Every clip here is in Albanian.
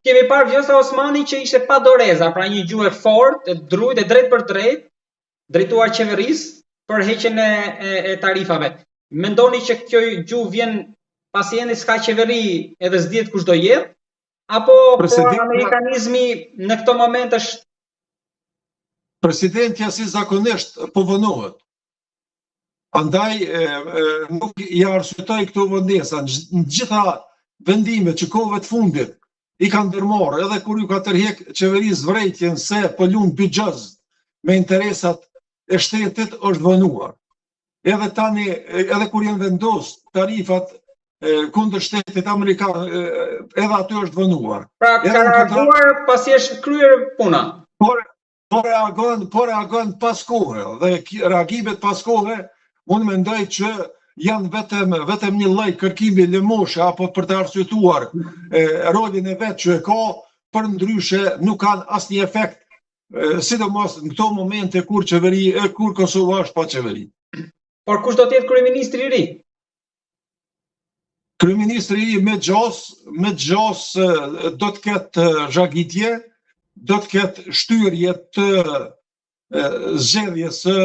kemi parë Vjosa Osmani që ishte pa doreza, pra një gjuhë e fortë, e drujt, e drejt për drejt, drejtuar qeverisë për heqjen e tarifave. Mendoni që kjo gjuhë vjen pasi ende s'ka qeveri edhe s'dihet kush do jetë, apo amerikanizmi në këto moment është? Presidentja si zakonisht po vonohet. Andaj nuk i arsyetoj këto vendesa. Në gjitha vendimet që kohëve të fundit i kanë ndërmarrë, edhe kur ju ka tërheq qeverisë vërejtjen se po lund bixhoz me interesat e shtetit, është vonuar. Edhe tani, edhe kur janë vendos tarifat kundër shtetit amerikan, edhe aty është vonuar. Pra ka reaguar pasi është kryer puna. Po reagon pas kohë, dhe reagimet pas kohë, unë mendoj që janë vetëm një lloj kërkimi lëmoshe apo për të arsyetuar rolin e vet që e ka, për ndryshe nuk kanë asnjë efekt, sidomos në këto momente kur Kosova është pa qeveri. Por kush do të jetë kryeministri i ri? Kryeministri i ri me gjos do të ketë zhagitje, do të ketë shtyrje të zgjedhjes së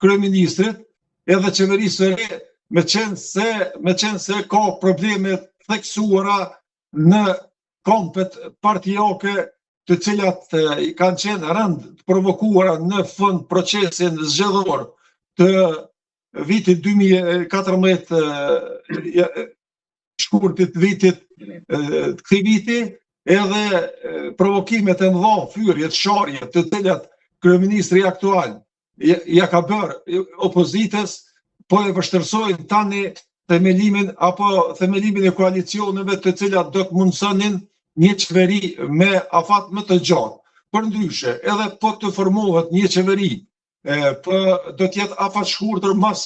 kryeministrit edhe qeverisë së re, me qenë se ka probleme theksuara në kompet partijake, të cilat kanë qenë rënd të provokuara në fund procesin zgjedhor të vitit 2014, shkurtit vitit të këtij viti, edhe provokimet e mëdha, fyrjet, sharjet, të cilat kryeministri aktual ja ka bërë opozitës, po e vështërsojnë tani themelimin e koalicioneve të cilat do të mundsonin një qeveri me afat më të gjatë. Përndryshe, edhe po të formohet një qeveri, do të jetë afat shkurtër mas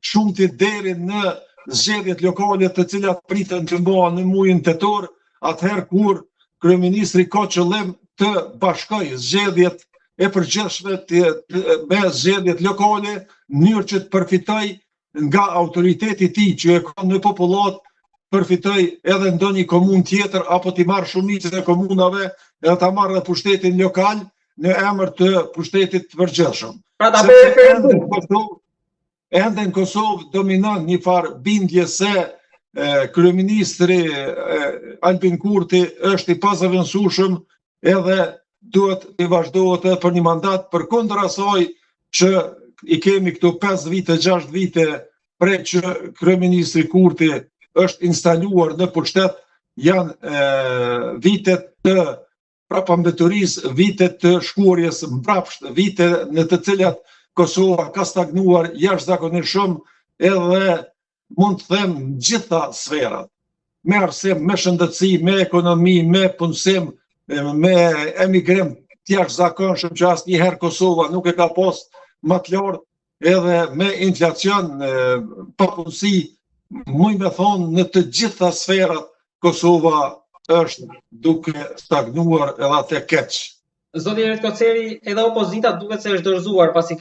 shumtit deri në zgjedhjet lokale të cilat priten të mbahen në muajin tetor, atëherë kur kryeministri ka qëllim të bashkojë zgjedhjet e përgjithshme me zgjedhjet lokale, në mënyrë që të përfitoj nga autoriteti i tij që e ka në popullat, përfitoj edhe ndonjë komunë tjetër apo t'i marrë shumicën e komunave edhe ta marrë dhe pushtetin lokal në emër të pushtetit të përgjithshëm. Pra ta bëjë referendum. Ende në Kosovë dominon një farë bindje se kryeministri Albin Kurti është i pazëvendësueshëm edhe duhet të vazhdohet edhe për një mandat, përkundër asaj që i kemi këtu 5 vite, 6 vite prej që kryeministri Kurti është instaluar në pushtet, janë vitet të prapambeturisë, vitet të shkuarjes mbrapsht, vite në të cilat Kosova ka stagnuar jashtëzakonisht shumë, edhe mund të them në gjitha sferat, me arsim, me shëndetësi, me ekonomi, me punësim, me emigrim të jashtëzakonshëm që asnjëherë Kosova nuk e ka pas më të lartë, edhe me inflacion, papunësi, mund me thonë në të gjitha sferat Kosova është duke stagnuar edhe atë keq. Zoti Eret Koceri, edhe opozita duket se është dorëzuar pasi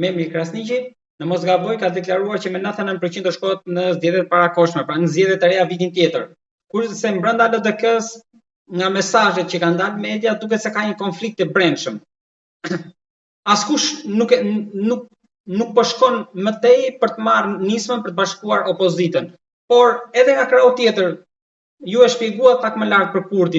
Memri Krasniqi, në mos gaboj ka deklaruar që me 99% do shkohet në zgjedhjet parakohshme, pra në zgjedhjet e reja vitin tjetër. Kurse brenda LDK-s, nga mesazhet që kanë dalë media, duket se ka një konflikt të brendshëm. Askush nuk po shkon më tej për të marrë nismën për të bashkuar opozitën. Por edhe nga krahu tjetër, ju e shpjeguat pak më lart për Kurtin.